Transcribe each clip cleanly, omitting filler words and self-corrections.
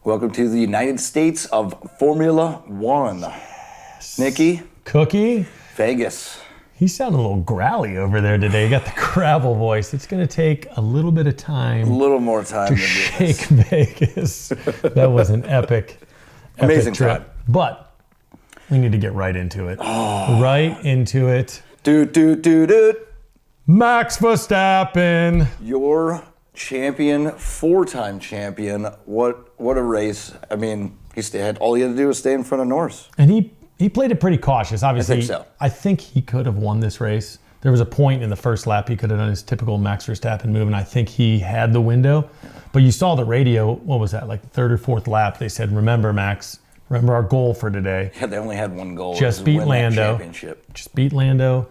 Welcome to the United States of Formula One. Nikki. Cookie. Vegas. He sounded a little growly over there today. He got the gravel voice. It's going to take a little bit of time. A little more time to shake Vegas. That was an epic amazing trip. time. But we need to get right into it. Right into it. Max Verstappen. Your champion, four-time champion. What a race. I mean, all he had to do was stay in front of Norris. And he played it pretty cautious. Obviously, I think so. I think he could have won this race. There was a point in the first lap he could have done his typical Max Verstappen move, and I think he had the window. But you saw the radio, what was that, like the third or fourth lap, they said, remember, Max, remember our goal for today. Yeah, they only had one goal. Just beat Lando. Just beat Lando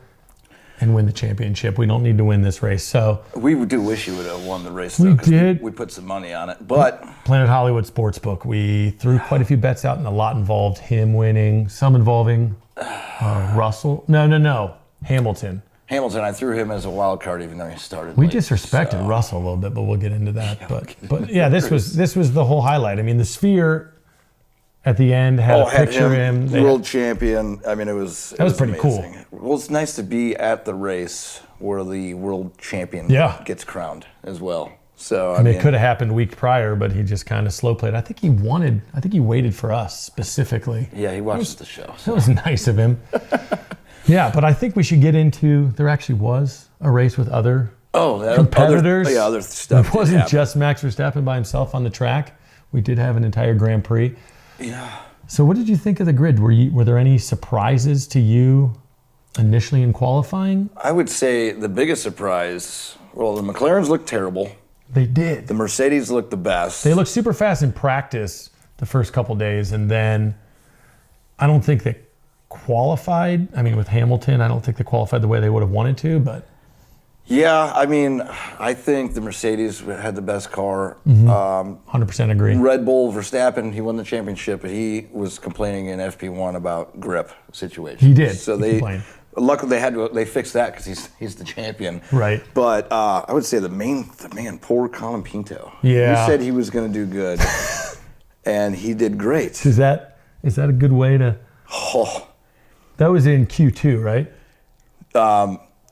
and win the championship. We don't need to win this race. So we do wish you would have won the race, though. We did. We put some money on it. But Planet Hollywood Sportsbook, we threw quite a few bets out, and a lot involved him winning, some involving Russell. No. Hamilton. I threw him as a wild card, even though he started. We disrespected Russell a little bit, but we'll get into that. But yeah, this was the whole highlight. I mean, the Sphere at the end had a picture of him. World champion. I mean, it was pretty amazing. Cool. Well, it's nice to be at the race where the world champion gets crowned as well. So I mean, it could have happened a week prior, but he just kind of slow played. I think he waited for us specifically. Yeah, he watched the show. So. That was nice of him. Yeah, but I think we should get into, there actually was a race with other competitors. Other stuff. It wasn't just Max Verstappen by himself on the track. We did have an entire Grand Prix. Yeah. So what did you think of the grid? Were there any surprises to you initially in qualifying? I would say the biggest surprise, well, the McLarens looked terrible. They did. The Mercedes looked the best. They looked super fast in practice the first couple days, and then I don't think they qualified. I mean, with Hamilton, I don't think they qualified the way they would have wanted to, but... Yeah, I mean, I think the Mercedes had the best car. 100% agree. Red Bull, Verstappen, he won the championship, but he was complaining in FP1 about grip situation. He did. So luckily they fixed that because he's the champion. Right. But I would say the man, poor Colin Pinto. Yeah. He said he was going to do good, and he did great. Is that a good way to? Oh. That was in Q2, right?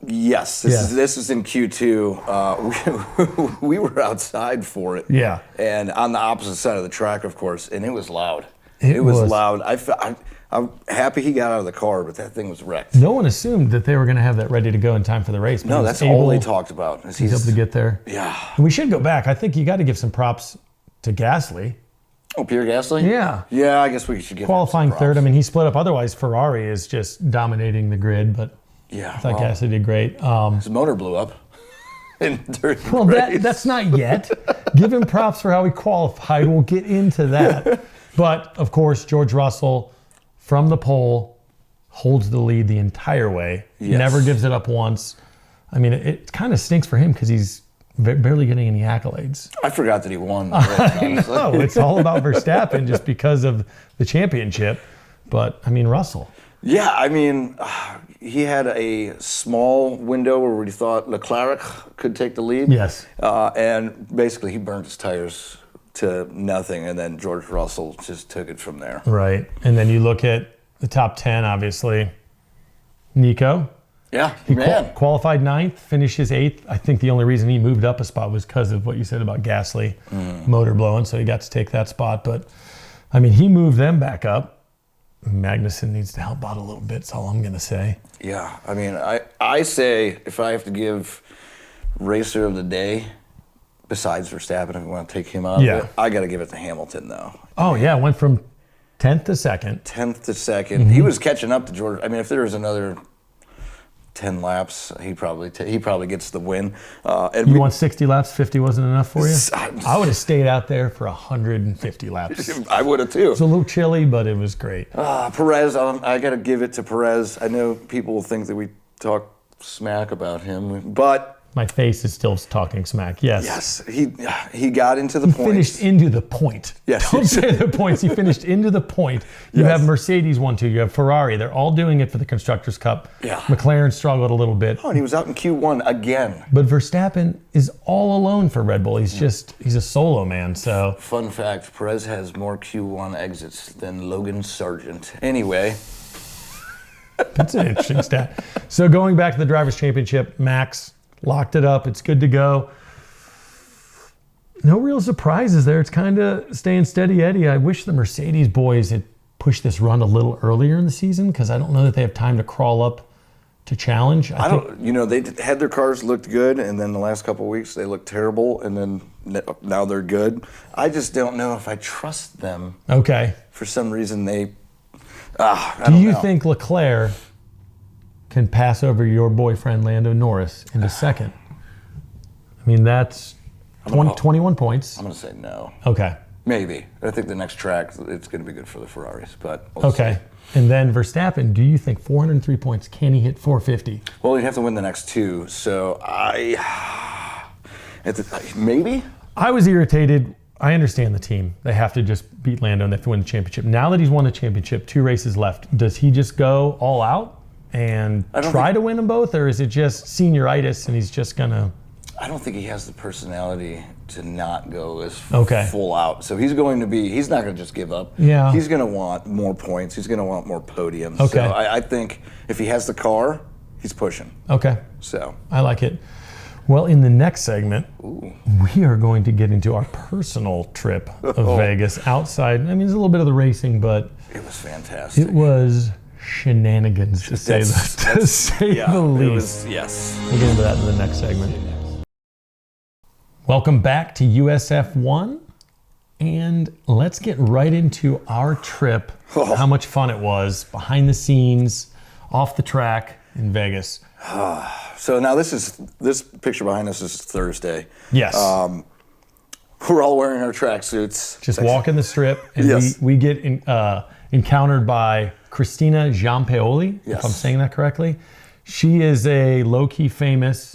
Yes, this is in Q2. We were outside for it. Yeah. And on the opposite side of the track, of course, and it was loud. It was loud. I'm happy he got out of the car, but that thing was wrecked. No one assumed that they were going to have that ready to go in time for the race. No, that's all they talked about. He's able to get there. Yeah. And we should go back. I think you got to give some props to Gasly. Oh, Pierre Gasly? Yeah. Yeah, I guess we should give qualifying him some props. third. I mean, he split up. Otherwise, Ferrari is just dominating the grid, but... Yeah, I thought Gasly did great. His motor blew up. Well, that's not yet. Give him props for how he qualified. We'll get into that. But, of course, George Russell, from the pole, holds the lead the entire way. Yes. Never gives it up once. I mean, it kind of stinks for him because he's barely getting any accolades. I forgot that he won. I know. It's all about Verstappen just because of the championship. But, I mean, Russell. Yeah, I mean, he had a small window where we thought Leclerc could take the lead. Yes. And basically he burned his tires to nothing, and then George Russell just took it from there. Right. And then you look at the top 10, obviously. Nico. Yeah, he qualified 9th, finished his 8th. I think the only reason he moved up a spot was because of what you said about Gasly motor blowing, so he got to take that spot. But, I mean, he moved them back up. Magnussen needs to help out a little bit, that's all I'm going to say. Yeah, I mean, I say if I have to give racer of the day, besides Verstappen, if I want to take him out of it, I got to give it to Hamilton, though. Oh, yeah, went from 10th to 2nd. 10th to 2nd. He was catching up to George. I mean, if there was another 10 laps, he probably gets the win. And you want 60 laps, 50 wasn't enough for you? I would have stayed out there for 150 laps. I would have too. It was a little chilly, but it was great. Perez, I got to give it to Perez. I know people will think that we talk smack about him, but My face is still talking smack. Yes. Yes. He got into the point. Finished into the point. Yes. Don't say the points. He finished into the point. You Yes. have Mercedes 1-2. You have Ferrari. They're all doing it for the Constructors' Cup. Yeah. McLaren struggled a little bit. Oh, and he was out in Q1 again. But Verstappen is all alone for Red Bull. He's a solo man. So Fun fact, Perez has more Q1 exits than Logan Sargent. Anyway. that's an interesting stat. So going back to the Drivers' Championship, Max locked it up. It's good to go. No real surprises there. It's kind of staying steady Eddie. I wish the Mercedes boys had pushed this run a little earlier in the season because I don't know that they have time to crawl up to challenge. They had their cars looked good, and then the last couple of weeks they looked terrible, and then now they're good. I just don't know if I trust them. Okay. For some reason, Do you think Leclerc can pass over your boyfriend Lando Norris into second? I mean, that's 21 points. I'm going to say no. Okay. Maybe. I think the next track, it's going to be good for the Ferraris, but we'll okay. See. And then Verstappen, do you think 403 points, can he hit 450? Well, he'd have to win the next two, so maybe? I was irritated. I understand the team. They have to just beat Lando and they have to win the championship. Now that he's won the championship, 2 races left, does he just go all out and try to win them both, or is it just senioritis and he's just going to... I don't think he has the personality to not go as full out. So he's not going to just give up. Yeah. He's going to want more points. He's going to want more podiums. Okay. So I think if he has the car, he's pushing. Okay. So I like it. Well, in the next segment, we are going to get into our personal trip of Vegas outside. I mean, there's a little bit of the racing, but it was fantastic. It was shenanigans, to say the least. Yes. We'll get into that in the next segment. Welcome back to USF1, and let's get right into our trip. How much fun it was behind the scenes, off the track in Vegas. So now this picture behind us is Thursday. Yes. We're all wearing our tracksuits. Just walking the strip, and we get encountered by Christina Giampaoli, if I'm saying that correctly. She is a low-key famous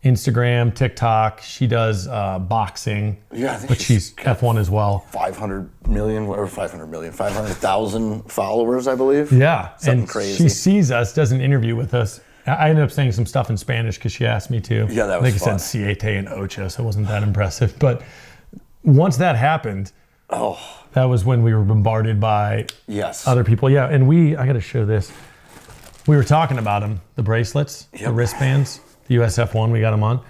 Instagram, TikTok. She does boxing, but she's F1 as well. 500,000 followers, I believe. Yeah, something crazy. She sees us, does an interview with us. I ended up saying some stuff in Spanish because she asked me to. Yeah, that was fun. I think it said siete and ocho, so it wasn't that impressive. But once that happened, that was when we were bombarded by other people. Yeah, and I got to show this. We were talking about them, the bracelets, the wristbands, the USF1, we got them on.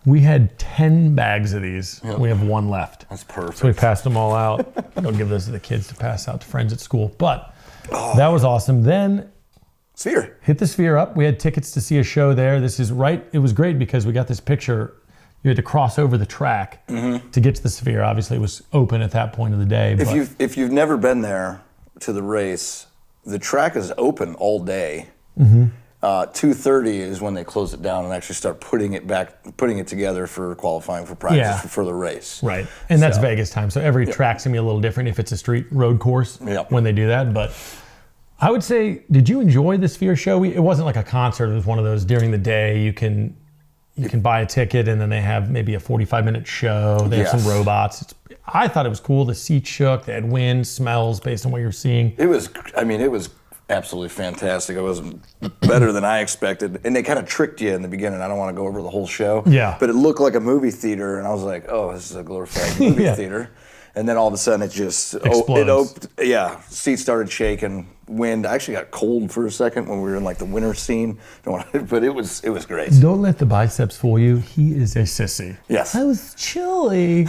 We had 10 bags of these. We have 1 left. That's perfect. So we passed them all out. Don't give those to the kids to pass out to friends at school. But that was awesome. Then Sphere. Hit the Sphere up. We had tickets to see a show there. It was great because we got this picture. You had to cross over the track to get to the Sphere. Obviously, it was open at that point of the day. If you've never been there to the race, the track is open all day. 2:30 is when they close it down and actually start putting it together for qualifying for practice for the race. Right, and that's Vegas time. So every track's gonna be a little different if it's a street road course when they do that. But I would say, did you enjoy the Sphere show? It wasn't like a concert. It was one of those during the day. You can buy a ticket and then they have maybe a 45-minute show. They have some robots. I thought it was cool. The seats shook. They had wind, smells based on what you're seeing. It was absolutely fantastic. It was better than I expected. And they kind of tricked you in the beginning. I don't want to go over the whole show. Yeah. But it looked like a movie theater. And I was like, oh, this is a glorified movie theater. And then all of a sudden it just explodes. Seats started shaking. Wind. I actually got cold for a second when we were in like the winter scene. But it was great. Don't let the biceps fool you. He is a sissy. Yes. I was chilly.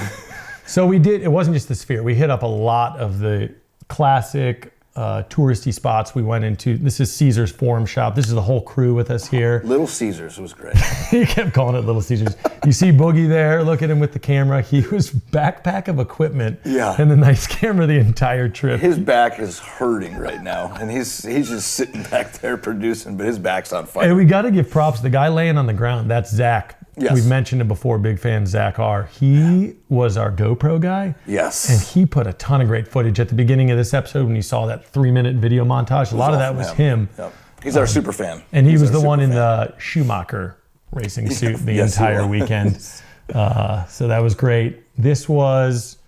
So we did, it wasn't just the Sphere. We hit up a lot of the classic touristy spots. We went into, this is Caesar's Forum Shop. This is the whole crew with us here. Little Caesar's was great. He kept calling it Little Caesar's. You see Boogie there, look at him with the camera. He was backpack of equipment and a nice camera the entire trip. His back is hurting right now, and he's just sitting back there producing, but his back's on fire. And we got to give props. The guy laying on the ground, that's Zach. Yes. We've mentioned him before, big fan Zach R. He was our GoPro guy. Yes. And he put a ton of great footage at the beginning of this episode when you saw that 3-minute video montage. A lot of that was him. Yep. He's our super fan. And he was the one in the Schumacher racing suit the Yes, he entire was. weekend. So that was great. This was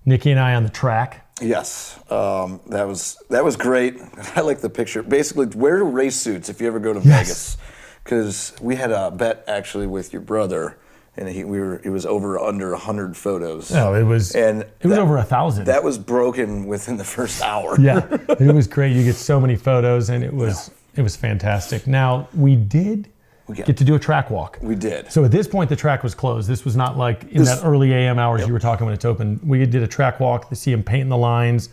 Nikki and I on the track. Yes, that was great. I like the picture. Basically, wear race suits if you ever go to Vegas, because we had a bet actually with your brother, and it was over under 100 photos. No, it was over 1,000. That was broken within the first hour. Yeah, it was great. You get so many photos, and it was fantastic. Now we did get to do a track walk. We did. So at this point, the track was closed. This was not like in that early AM hours you were talking when it's open. We did a track walk to see him painting the lines,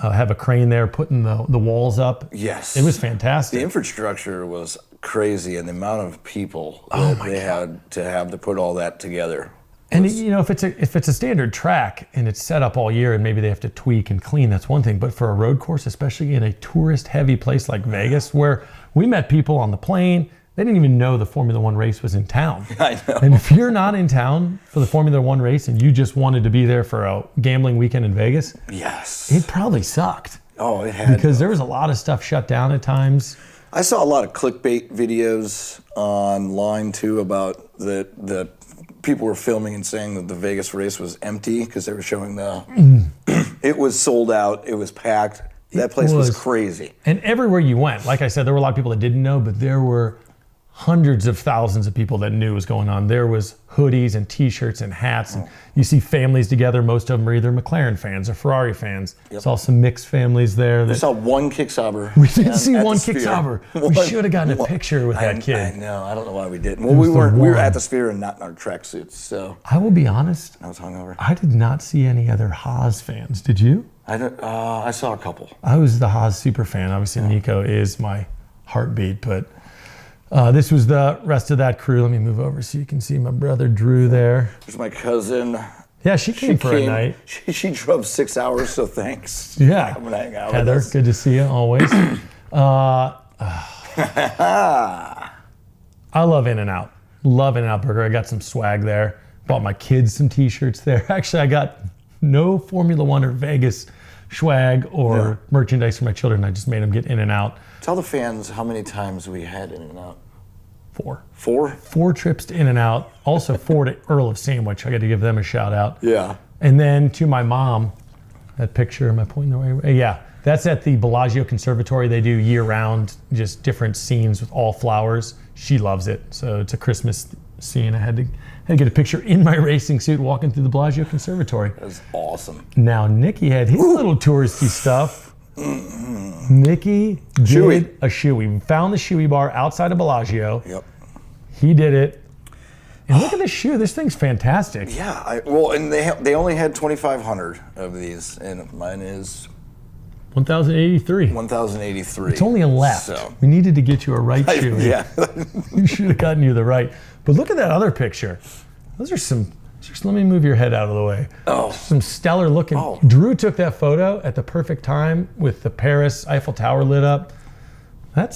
have a crane there, putting the walls up. Yes. It was fantastic. The infrastructure was crazy, and the amount of people that they had to put all that together. And if it's a standard track and it's set up all year and maybe they have to tweak and clean, that's one thing. But for a road course, especially in a tourist-heavy place like Vegas, where we met people on the plane, they didn't even know the Formula One race was in town. I know. And if you're not in town for the Formula One race and you just wanted to be there for a gambling weekend in Vegas, yes, it probably sucked. Oh, it had. Because there was a lot of stuff shut down at times. I saw a lot of clickbait videos online too about the people were filming and saying that the Vegas race was empty because they were showing it was sold out, it was packed. That place was crazy. And everywhere you went, like I said, there were a lot of people that didn't know, but there were hundreds of thousands of people that knew what was going on. There was hoodies and T-shirts and hats. And you see families together. Most of them are either McLaren fans or Ferrari fans. Yep. Saw some mixed families there. We saw one Kicksauber. We did see one Kicksauber. We should have gotten a picture with that kid. I know. I don't know why we didn't. Well, we were at the Sphere and not in our tracksuits. So I will be honest. I was hungover. I did not see any other Haas fans. Did you? I saw a couple. I was the Haas super fan. Obviously, Nico is my heartbeat, but this was the rest of that crew. Let me move over so you can see my brother Drew there. There's my cousin. Yeah, she came for a night. She drove 6 hours, so thanks. Yeah. I'm gonna hang out Heather, with us. good to see you always. I love In-N-Out. Love In-N-Out Burger. I got some swag there. Bought my kids some T-shirts there. Actually, I got no Formula One or Vegas swag or merchandise for my children. I just made them get In-N-Out. Tell the fans how many times we had In-N-Out. 4. 4? 4 trips to In-N-Out. Also 4 to Earl of Sandwich. I got to give them a shout out. Yeah. And then to my mom, that picture, am I pointing the right way? Yeah. That's at the Bellagio Conservatory. They do year-round, just different scenes with all flowers. She loves it. So it's a Christmas scene. I had to get a picture in my racing suit walking through the Bellagio Conservatory. That was awesome. Now, Nicky had his little touristy stuff. Nicky did a shoey. We found the shoey bar outside of Bellagio. Yep. He did it. And look at this shoe. This thing's fantastic. Yeah. And they only had 2,500 of these, and mine is 1,083. 1,083. It's only a left. So. We needed to get you a right shoe. Yeah. We should have gotten you the right. But look at that other picture. Those are some. Just let me move your head out of the way. Oh. Some stellar looking. Oh. Drew took that photo at the perfect time with the Paris Eiffel Tower lit up. That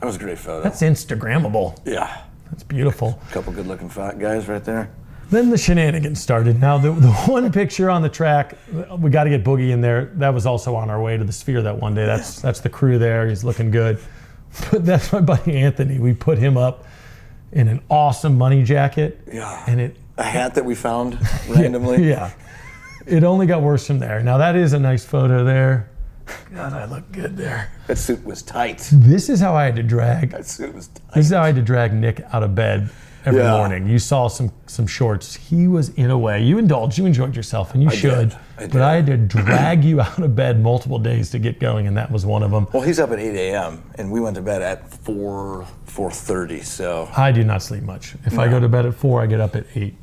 was a great photo. That's Instagrammable. Yeah. That's beautiful. A couple good looking fat guys right there. Then the shenanigans started. Now the one picture on the track, we got to get Boogie in there. That was also on our way to the Sphere that one day. That's the crew there. He's looking good. But that's my buddy Anthony. We put him up in an awesome money jacket. Yeah. And a hat that we found randomly. Yeah. It only got worse from there. Now that is a nice photo there. God, I look good there. That suit was tight. This is how I had to drag. That suit was tight. This is how I had to drag Nick out of bed every morning. You saw some shorts. He was in a way. You indulged. You enjoyed yourself, and you should. I did. But I had to drag you out of bed multiple days to get going, and that was one of them. Well, he's up at 8 a.m. and we went to bed at 4:30. So I do not sleep much. If I go to bed at 4, I get up at 8.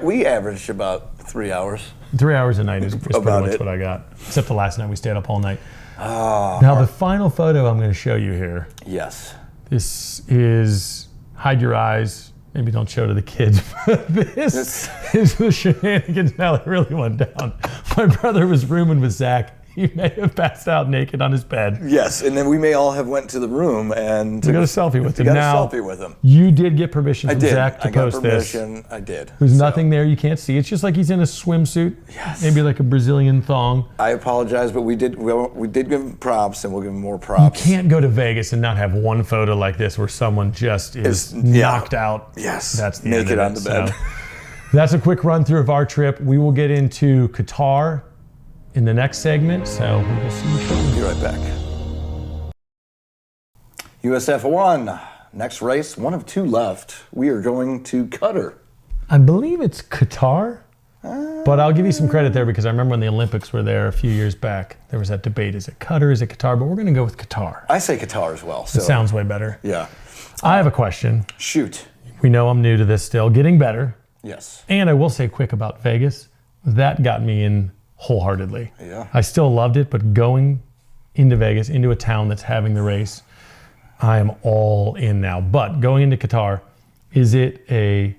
we averaged about 3 hours. 3 hours a night is pretty much what I got. Except the last night we stayed up all night. Now the final photo I'm going to show you here. Yes. This is, hide your eyes. Maybe don't show to the kids. This is the shenanigans now that really went down. My brother was rooming with Zach He may have passed out naked on his bed. Yes, and then we may all have went to the room and We got a selfie with him. got Now, a selfie with him. you did get permission I from did. Zach to I got post this. permission. I did. There's So, nothing there you can't see. It's just like he's in a swimsuit, Yes. maybe like a Brazilian thong. I apologize, but we did give him props, and we'll give him more props. Can't go to Vegas and not have one photo like this where someone just is knocked out. Yes. That's the Naked end of on it. the bed. So, that's a quick run through of our trip. We will get into Qatar in the next segment, so we will see you shortly. Be right back. USF1, next race, one of two left. We are going to Qatar. I believe it's Qatar, but I'll give you some credit there because I remember when the Olympics were there a few years back, there was that debate, is it Qatar, is it Qatar? But we're going to go with Qatar. I say Qatar as well. So It sounds way better. yeah. I have a question. Shoot. We know I'm new to this still, getting better. Yes. And I will say quick about Vegas, that got me in wholeheartedly. Yeah. I still loved it, but going into Vegas, into a town that's having the race, I am all in now. But going into Qatar, is it a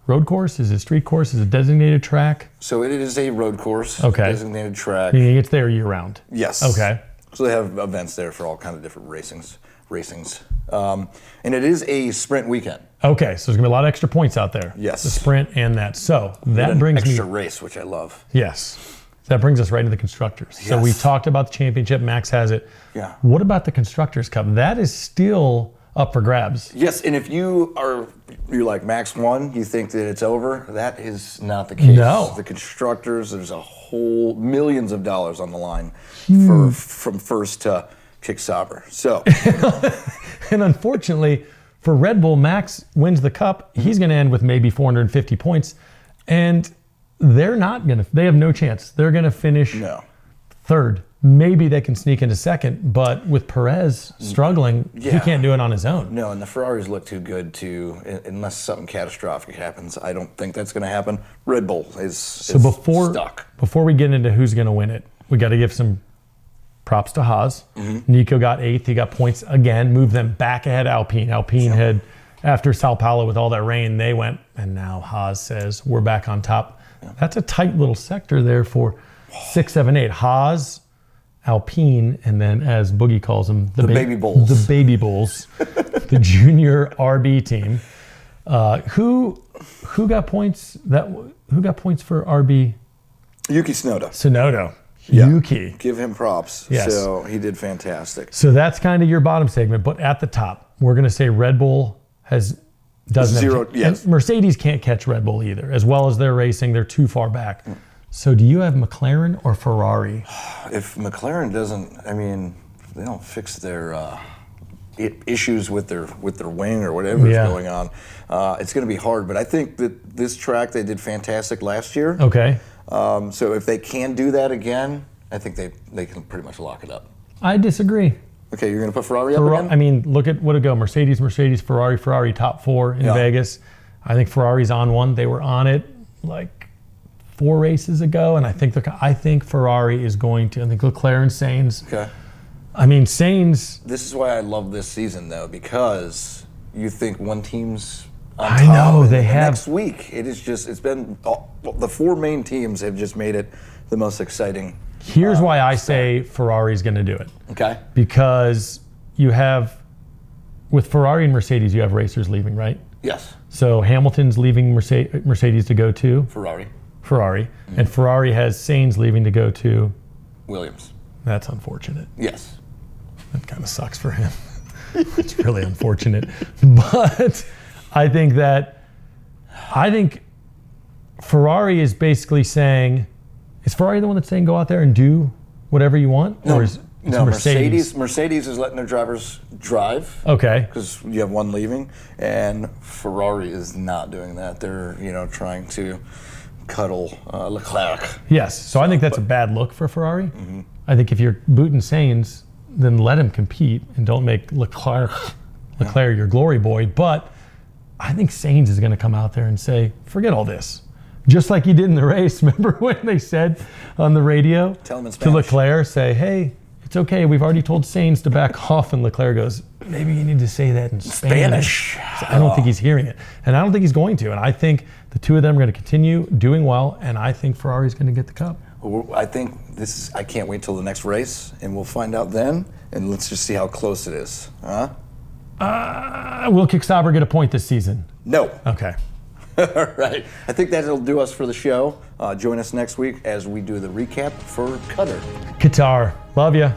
road course? Is it a street course? Is it a designated track? So it is a road course, Okay. designated track. Meaning it's there year round. Yes. Okay. So they have events there for all kind of different racings. And it is a sprint weekend. Okay, so there's gonna be a lot of extra points out there. Yes. The sprint and that. So that An brings extra me. race, which I love. Yes. That brings us right into the constructors. So we Yes. talked about the championship. Max has it. Yeah. What about the constructors cup? That is still up for grabs. Yes, and if you're like Max 1, you think that it's over. That is not the case. No. The constructors, there's a whole millions of dollars on the line from first to kick sauber. So And unfortunately, for Red Bull, Max wins the cup. He's going to end with maybe 450 points. And they have no chance. They're going to finish no. third. Maybe they can sneak into second, but with Perez struggling, he Yeah. can't do it on his own. No, and the Ferraris look too good to, unless something catastrophic happens. I don't think that's going to happen. Red Bull is stuck. Before we get into who's going to win it, we got to give some props to Haas. Mm-hmm. Nico got 8th. He got points again, moved them back ahead of Alpine. Alpine had, after Sao Paulo with all that rain, they went, and now Haas says, we're back on top. That's a tight little sector there for 6, 7, 8. Haas, Alpine, and then as Boogie calls them, The Baby Bulls. The Baby Bulls, the junior RB team. Who got points? Who got points for RB? Yuki Tsunoda. Sonoda. Yeah. Yuki. Give him props. Yes. So he did fantastic. So that's kind of your bottom segment, but at the top, we're going to say Red Bull doesn't Zero, have, yes. and Mercedes can't catch Red Bull either. As well as they're racing, they're too far back. So do you have McLaren or Ferrari? If McLaren doesn't, if they don't fix their issues with their wing or whatever is going on, it's going to be hard. But I think that this track, they did fantastic last year. Okay. So if they can do that again, I think they can pretty much lock it up. I disagree. Okay, you're going to put Ferrari up again? I mean, look at what it go. Mercedes, Ferrari, top 4 in Vegas. I think Ferrari's on one. They were on it like 4 races ago, and I think Ferrari is going to. I think Leclerc and Sainz. Okay. I mean, Sainz. This is why I love this season, though, because you think one team's on I top. know, and they the have- Next week, it's been the 4 main teams have just made it the most exciting. Here's why I say Ferrari's going to do it. Okay. Because you have, with Ferrari and Mercedes, you have racers leaving, right? Yes. So Hamilton's leaving Mercedes to go to Ferrari. and Ferrari has Sainz leaving to go to. Williams. That's unfortunate. Yes. That kind of sucks for him. It's really unfortunate. But I think Ferrari is basically saying, is Ferrari the one that's saying go out there and do whatever you want? No, Or is no, Mercedes is letting their drivers drive. Okay. Because you have one leaving, and Ferrari is not doing that. They're trying to cuddle Leclerc. Yes. So I think that's a bad look for Ferrari. I think if you're booting Sainz, then let him compete and don't make Leclerc your glory boy. But I think Sainz is going to come out there and say, forget all this. Just like he did in the race. Remember when they said on the radio Tell him in to Spanish. Leclerc, say, hey, it's okay. We've already told Sainz to back off. And Leclerc goes, maybe you need to say that in Spanish. So I don't think he's hearing it. And I don't think he's going to. And I think the two of them are going to continue doing well. And I think Ferrari's going to get the cup. I think I can't wait till the next race, and we'll find out then, and let's just see how close it is. Huh? Will Kick Sauber get a point this season? No. Okay. All right. I think that'll do us for the show. Join us next week as we do the recap for Qatar. Qatar. Love ya.